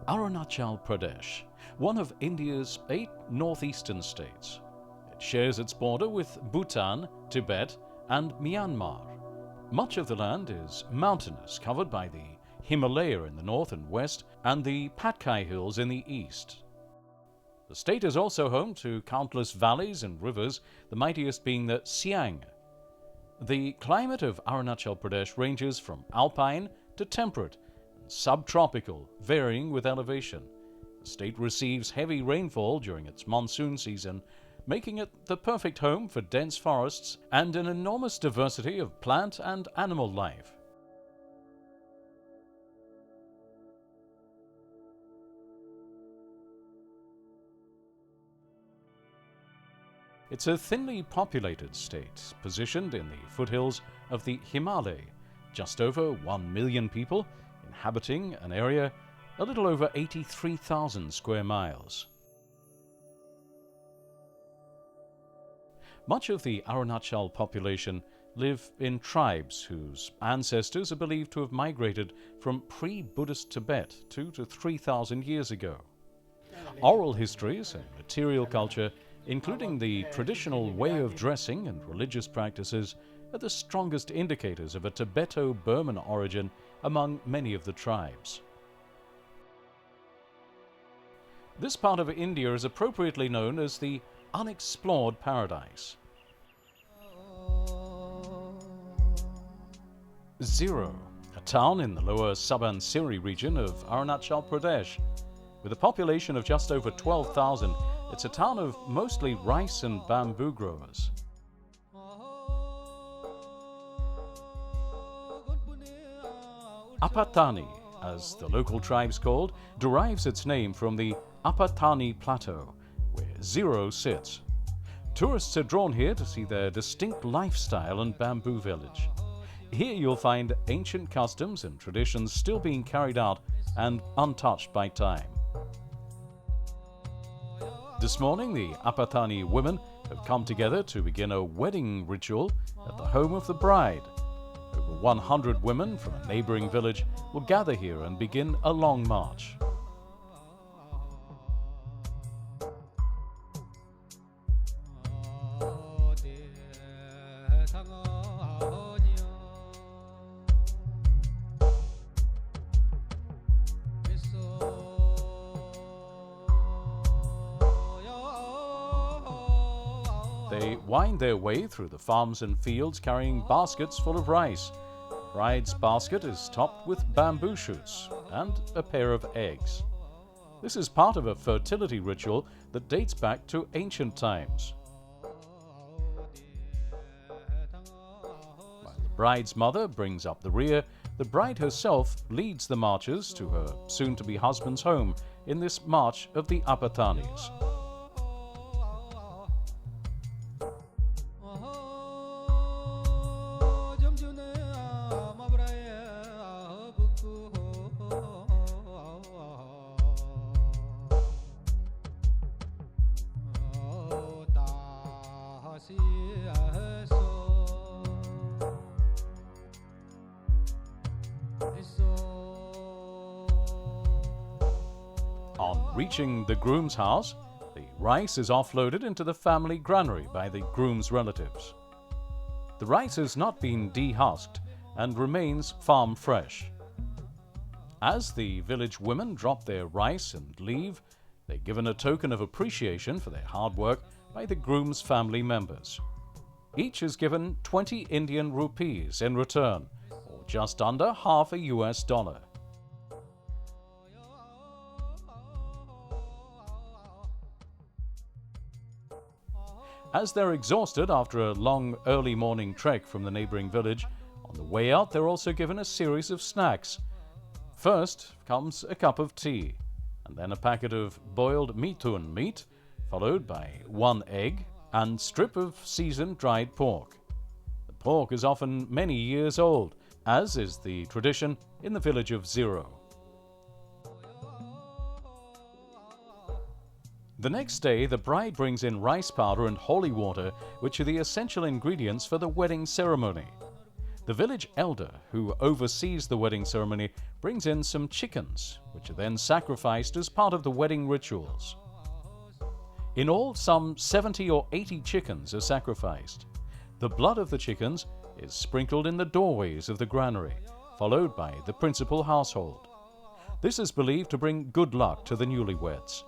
Arunachal Pradesh, one of India's 8 northeastern states. It shares its border with Bhutan, Tibet and Myanmar. Much of the land is mountainous, covered by the Himalaya in the north and west and the Patkai Hills in the east. The state is also home to countless valleys and rivers, the mightiest being the Siang. The climate of Arunachal Pradesh ranges from alpine to temperate and subtropical, varying with elevation. The state receives heavy rainfall during its monsoon season, making it the perfect home for dense forests and an enormous diversity of plant and animal life. It's a thinly populated state, positioned in the foothills of the Himalaya, just over 1 million people inhabiting an area a little over 83,000 square miles. Much of the Arunachal population live in tribes whose ancestors are believed to have migrated from pre-Buddhist Tibet 2,000 to 3,000 years ago. Oral histories and material culture, including the traditional way of dressing and religious practices, are the strongest indicators of a Tibeto-Burman origin among many of the tribes. This part of India is appropriately known as the Unexplored Paradise. Zero, a town in the lower Subansiri region of Arunachal Pradesh. With a population of just over 12,000, it's a town of mostly rice and bamboo growers. Apatani, as the local tribe's called, derives its name from the Apatani Plateau, where Zero sits. Tourists are drawn here to see their distinct lifestyle and bamboo village. Here you'll find ancient customs and traditions still being carried out and untouched by time. This morning, the Apatani women have come together to begin a wedding ritual at the home of the bride. Over 100 women from a neighboring village will gather here and begin a long march. They wind their way through the farms and fields carrying baskets full of rice. The bride's basket is topped with bamboo shoots and a pair of eggs. This is part of a fertility ritual that dates back to ancient times. While the bride's mother brings up the rear, the bride herself leads the marchers to her soon-to-be husband's home in this march of the Apatanis. On reaching the groom's house, the rice is offloaded into the family granary by the groom's relatives. The rice has not been dehusked and remains farm fresh. As the village women drop their rice and leave, they're given a token of appreciation for their hard work by the groom's family members. Each is given 20 Indian rupees in return, or just under half a US dollar. As they're exhausted after a long early morning trek from the neighboring village, on the way out they're also given a series of snacks. First comes a cup of tea, and then a packet of boiled mitun meat, followed by 1 egg and strip of seasoned dried pork. The pork is often many years old, as is the tradition in the village of Zero. The next day, the bride brings in rice powder and holy water, which are the essential ingredients for the wedding ceremony. The village elder who oversees the wedding ceremony brings in some chickens, which are then sacrificed as part of the wedding rituals. In all, some 70 or 80 chickens are sacrificed. The blood of the chickens is sprinkled in the doorways of the granary, followed by the principal household. This is believed to bring good luck to the newlyweds.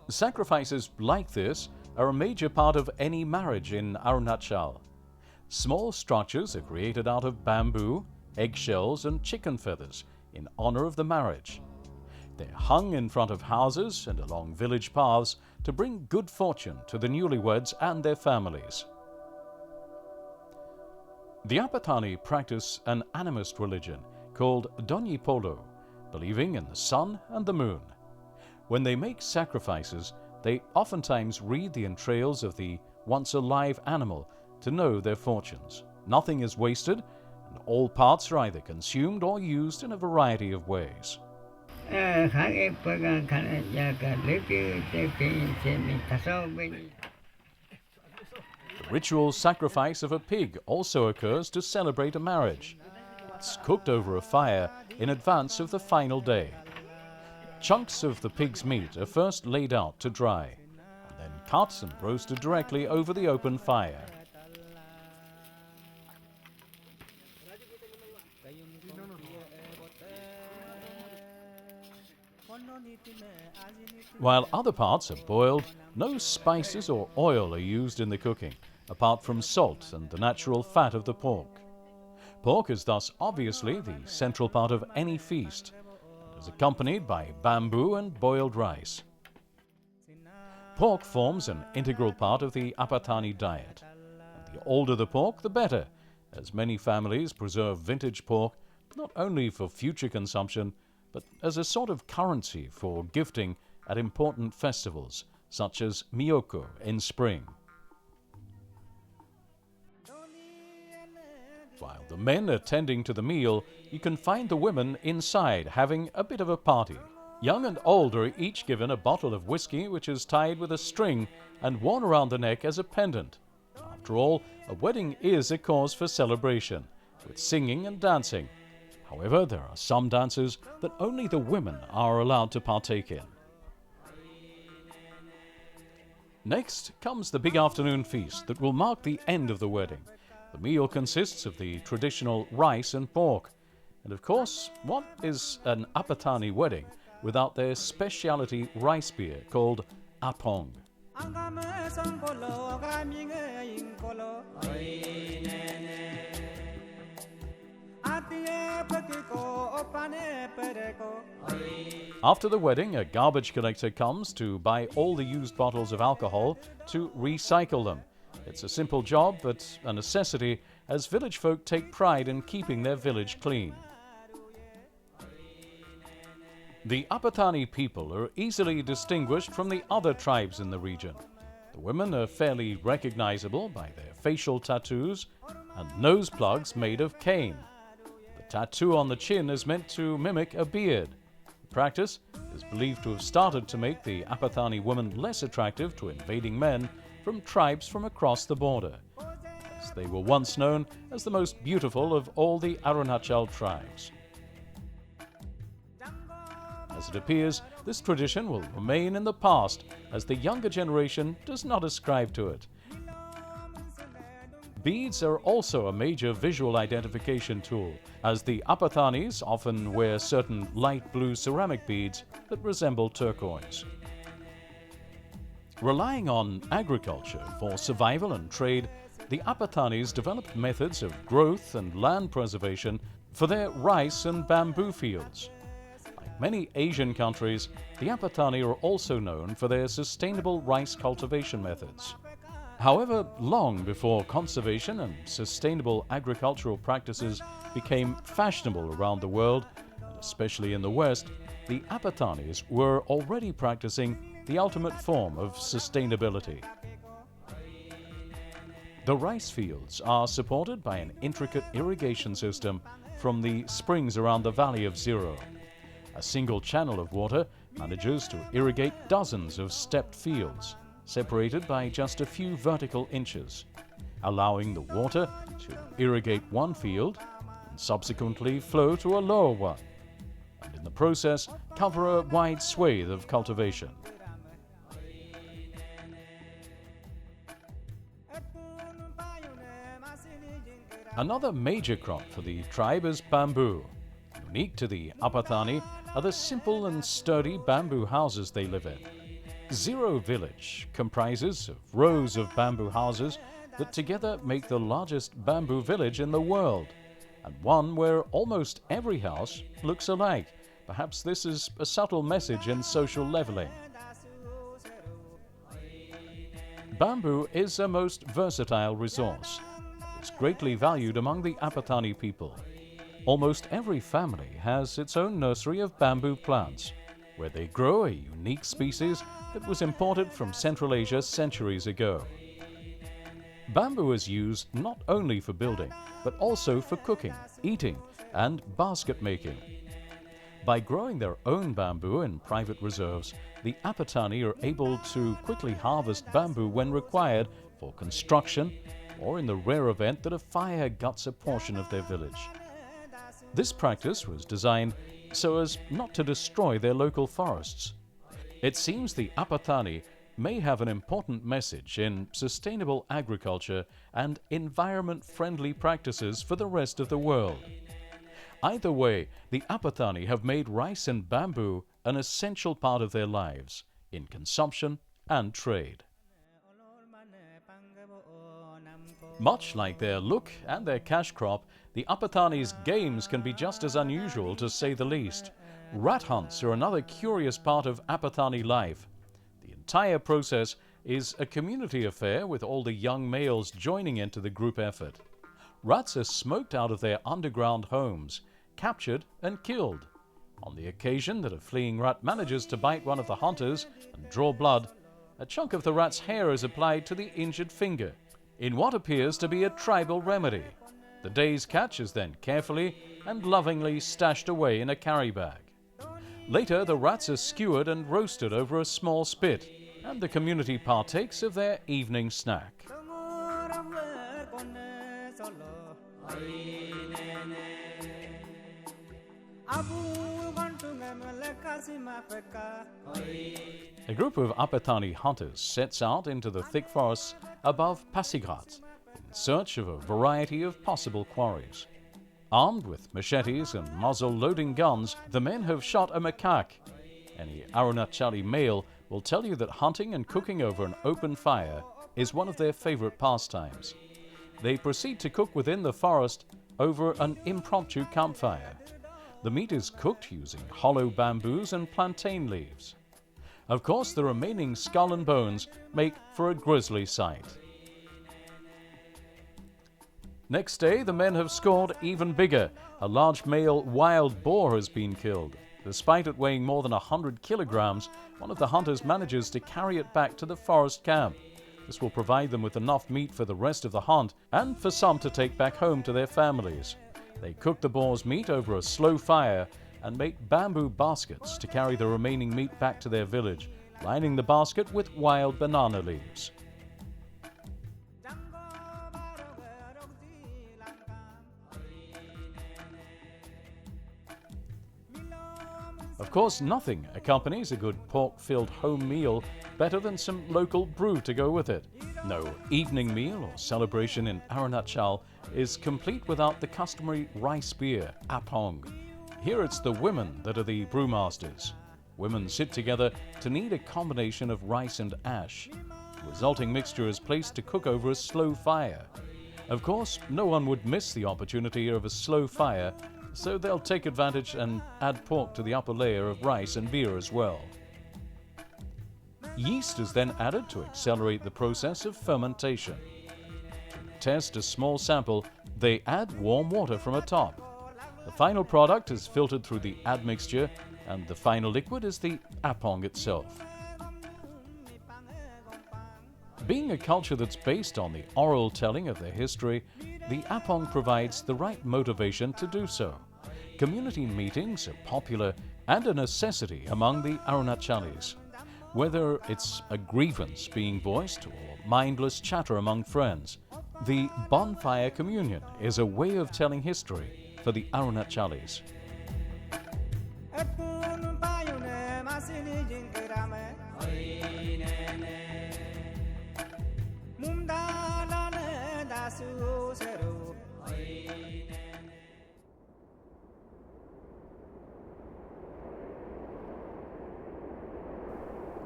Sacrifices like this are a major part of any marriage in Arunachal. Small structures are created out of bamboo, eggshells and chicken feathers in honor of the marriage. They're hung in front of houses and along village paths to bring good fortune to the newlyweds and their families. The Apatani practice an animist religion called Donyi Polo, believing in the sun and the moon. When they make sacrifices, they oftentimes read the entrails of the once alive animal to know their fortunes. Nothing is wasted, and all parts are either consumed or used in a variety of ways. The ritual sacrifice of a pig also occurs to celebrate a marriage. It's cooked over a fire in advance of the final day. Chunks of the pig's meat are first laid out to dry, and then cut and roasted directly over the open fire. While other parts are boiled, no spices or oil are used in the cooking, apart from salt and the natural fat of the pork. Pork is thus obviously the central part of any feast, and is accompanied by bamboo and boiled rice. Pork forms an integral part of the Apatani diet, and the older the pork, the better, as many families preserve vintage pork not only for future consumption, but as a sort of currency for gifting at important festivals, such as Miyoko in spring. While the men are tending to the meal, you can find the women inside having a bit of a party. Young and old are each given a bottle of whiskey which is tied with a string and worn around the neck as a pendant. After all, a wedding is a cause for celebration, with singing and dancing. However, there are some dances that only the women are allowed to partake in. Next comes the big afternoon feast that will mark the end of the wedding. The meal consists of the traditional rice and pork. And of course, what is an Apatani wedding without their specialty rice beer called apong? After the wedding, a garbage collector comes to buy all the used bottles of alcohol to recycle them. It's a simple job, but a necessity, as village folk take pride in keeping their village clean. The Apatani people are easily distinguished from the other tribes in the region. The women are fairly recognizable by their facial tattoos and nose plugs made of cane. The tattoo on the chin is meant to mimic a beard. The practice is believed to have started to make the Apatani women less attractive to invading men from tribes from across the border, as they were once known as the most beautiful of all the Arunachal tribes. As it appears, this tradition will remain in the past, as the younger generation does not ascribe to it. Beads are also a major visual identification tool, as the Apathanis often wear certain light blue ceramic beads that resemble turquoise. Relying on agriculture for survival and trade, the Apathanis developed methods of growth and land preservation for their rice and bamboo fields. Like many Asian countries, the Apatani are also known for their sustainable rice cultivation methods. However, long before conservation and sustainable agricultural practices became fashionable around the world, and especially in the West, the Apathanis were already practicing the ultimate form of sustainability. The rice fields are supported by an intricate irrigation system from the springs around the Valley of Zero. A single channel of water manages to irrigate dozens of stepped fields. separated by just a few vertical inches, allowing the water to irrigate one field and subsequently flow to a lower one, and in the process cover a wide swathe of cultivation. Another major crop for the tribe is bamboo. Unique to the Apatani are the simple and sturdy bamboo houses they live in. Zero Village comprises of rows of bamboo houses that together make the largest bamboo village in the world, and one where almost every house looks alike. Perhaps this is a subtle message in social leveling. Bamboo is a most versatile resource. It's greatly valued among the Apatani people. Almost every family has its own nursery of bamboo plants, where they grow a unique species that was imported from Central Asia centuries ago. Bamboo is used not only for building, but also for cooking, eating, and basket making. By growing their own bamboo in private reserves, the Apatani are able to quickly harvest bamboo when required for construction, or in the rare event that a fire guts a portion of their village. This practice was designed so as not to destroy their local forests. It seems the Apatani may have an important message in sustainable agriculture and environment-friendly practices for the rest of the world. Either way, the Apatani have made rice and bamboo an essential part of their lives, in consumption and trade. Much like their look and their cash crop, the Apatani's games can be just as unusual, to say the least. Rat hunts are another curious part of Apatani life. The entire process is a community affair, with all the young males joining into the group effort. Rats are smoked out of their underground homes, captured and killed. On the occasion that a fleeing rat manages to bite one of the hunters and draw blood, a chunk of the rat's hair is applied to the injured finger, in what appears to be a tribal remedy. The day's catch is then carefully and lovingly stashed away in a carry bag. Later, the rats are skewered and roasted over a small spit, and the community partakes of their evening snack. A group of Apatani hunters sets out into the thick forests above Pasighat in search of a variety of possible quarries. Armed with machetes and muzzle-loading guns, the men have shot a macaque. Any Arunachali male will tell you that hunting and cooking over an open fire is one of their favorite pastimes. They proceed to cook within the forest over an impromptu campfire. The meat is cooked using hollow bamboos and plantain leaves. Of course, the remaining skull and bones make for a grisly sight. Next day, the men have scored even bigger. A large male wild boar has been killed. Despite it weighing more than 100 kilograms, one of the hunters manages to carry it back to the forest camp. This will provide them with enough meat for the rest of the hunt, and for some to take back home to their families. They cook the boar's meat over a slow fire and make bamboo baskets to carry the remaining meat back to their village, lining the basket with wild banana leaves. Of course, nothing accompanies a good pork-filled home meal better than some local brew to go with it. No evening meal or celebration in Arunachal is complete without the customary rice beer, apong. Here it's the women that are the brewmasters. Women sit together to knead a combination of rice and ash. The resulting mixture is placed to cook over a slow fire. Of course, no one would miss the opportunity of a slow fire, so they'll take advantage and add pork to the upper layer of rice and beer as well. Yeast is then added to accelerate the process of fermentation. To test a small sample, they add warm water from atop. The final product is filtered through the admixture, and the final liquid is the apong itself. Being a culture that's based on the oral telling of their history, the apong provides the right motivation to do so. Community meetings are popular and a necessity among the Arunachalis. Whether it's a grievance being voiced or mindless chatter among friends, the bonfire communion is a way of telling history for the Arunachalis.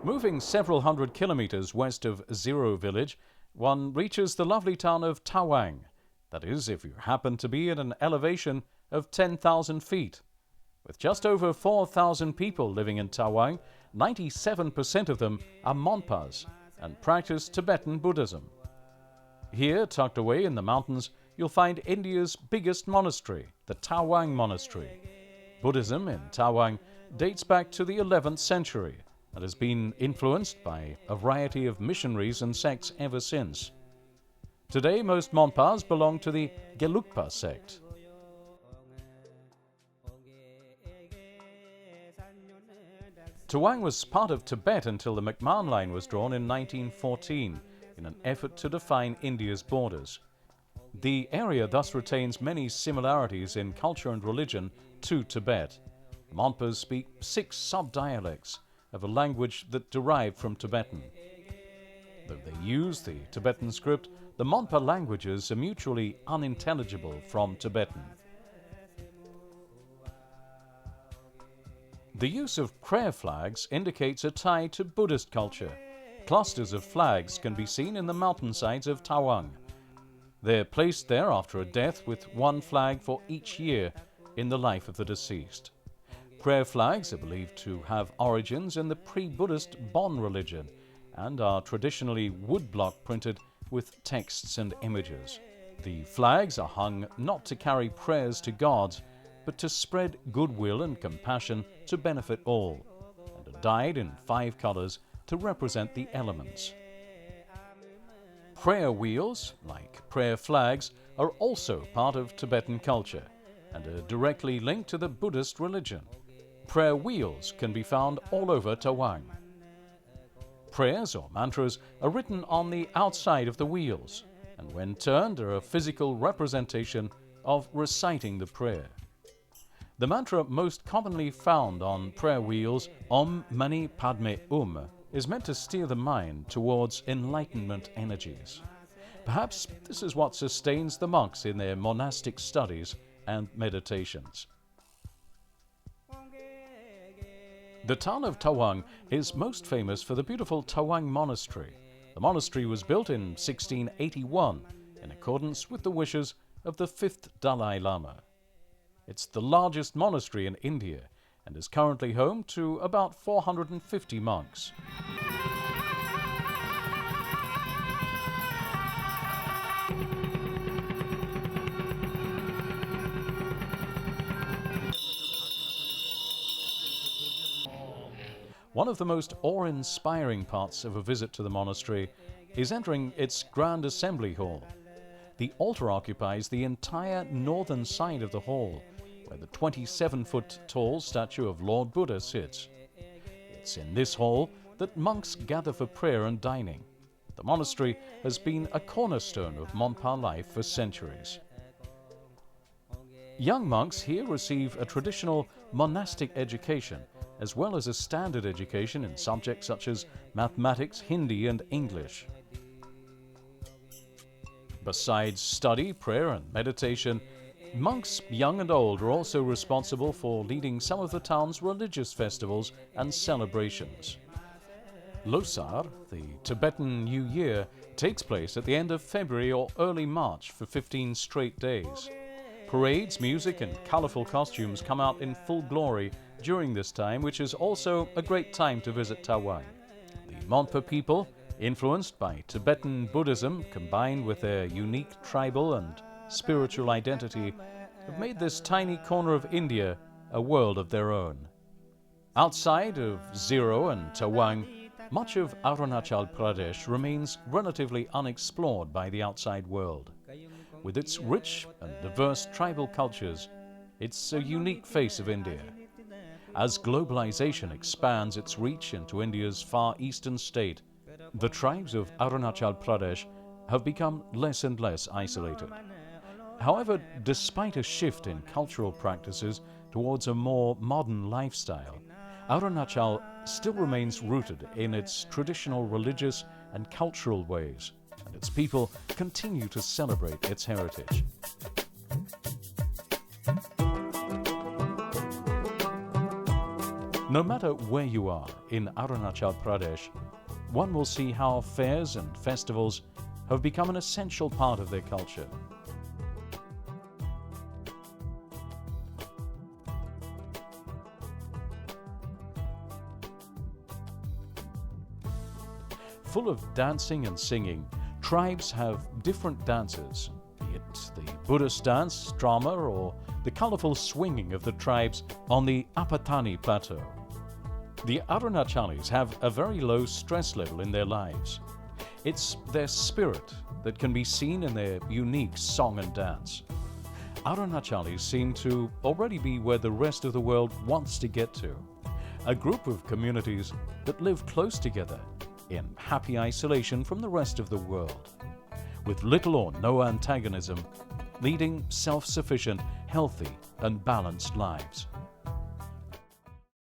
Moving several hundred kilometers west of Zero village, one reaches the lovely town of Tawang. That is, if you happen to be at an elevation of 10,000 feet. With just over 4,000 people living in Tawang, 97% of them are Monpas and practice Tibetan Buddhism. Here, tucked away in the mountains, you'll find India's biggest monastery, the Tawang Monastery. Buddhism in Tawang dates back to the 11th century and has been influenced by a variety of missionaries and sects ever since. Today, most Monpas belong to the Gelugpa sect. Tawang was part of Tibet until the McMahon Line was drawn in 1914 in an effort to define India's borders. The area thus retains many similarities in culture and religion to Tibet. Monpas speak 6 sub-dialects of a language that derived from Tibetan. Though they use the Tibetan script, the Monpa languages are mutually unintelligible from Tibetan. The use of prayer flags indicates a tie to Buddhist culture. Clusters of flags can be seen in the mountainsides of Tawang. They're placed there after a death with one flag for each year in the life of the deceased. Prayer flags are believed to have origins in the pre-Buddhist Bon religion and are traditionally woodblock printed with texts and images. The flags are hung not to carry prayers to gods, but to spread goodwill and compassion to benefit all, and are dyed in 5 colors to represent the elements. Prayer wheels, like prayer flags, are also part of Tibetan culture and are directly linked to the Buddhist religion. Prayer wheels can be found all over Tawang. Prayers or mantras are written on the outside of the wheels, and when turned are a physical representation of reciting the prayer. The mantra most commonly found on prayer wheels, Om Mani Padme is meant to steer the mind towards enlightenment energies. Perhaps this is what sustains the monks in their monastic studies and meditations. The town of Tawang is most famous for the beautiful Tawang Monastery. The monastery was built in 1681 in accordance with the wishes of the 5th Dalai Lama. It's the largest monastery in India and is currently home to about 450 monks. One of the most awe-inspiring parts of a visit to the monastery is entering its Grand Assembly Hall. The altar occupies the entire northern side of the hall, where the 27-foot-tall statue of Lord Buddha sits. It's in this hall that monks gather for prayer and dining. The monastery has been a cornerstone of Monpa life for centuries. Young monks here receive a traditional monastic education, as well as a standard education in subjects such as mathematics, Hindi, and English. Besides study, prayer, and meditation, monks, young and old, are also responsible for leading some of the town's religious festivals and celebrations. Losar, the Tibetan New Year, takes place at the end of February or early March for 15 straight days. Parades, music, and colorful costumes come out in full glory during this time, which is also a great time to visit Tawang. The Monpa people, influenced by Tibetan Buddhism combined with their unique tribal and spiritual identity, have made this tiny corner of India a world of their own. Outside of Zero and Tawang, much of Arunachal Pradesh remains relatively unexplored by the outside world. With its rich and diverse tribal cultures, it's a unique face of India. As globalization expands its reach into India's far eastern state, the tribes of Arunachal Pradesh have become less and less isolated. However, despite a shift in cultural practices towards a more modern lifestyle, Arunachal still remains rooted in its traditional religious and cultural ways, and its people continue to celebrate its heritage. No matter where you are in Arunachal Pradesh, one will see how fairs and festivals have become an essential part of their culture. Full of dancing and singing, tribes have different dances, be it the Buddhist dance, drama, or the colorful swinging of the tribes on the Apatani Plateau. The Arunachalis have a very low stress level in their lives. It's their spirit that can be seen in their unique song and dance. Arunachalis seem to already be where the rest of the world wants to get to, a group of communities that live close together in happy isolation from the rest of the world, with little or no antagonism, leading self-sufficient, healthy and balanced lives.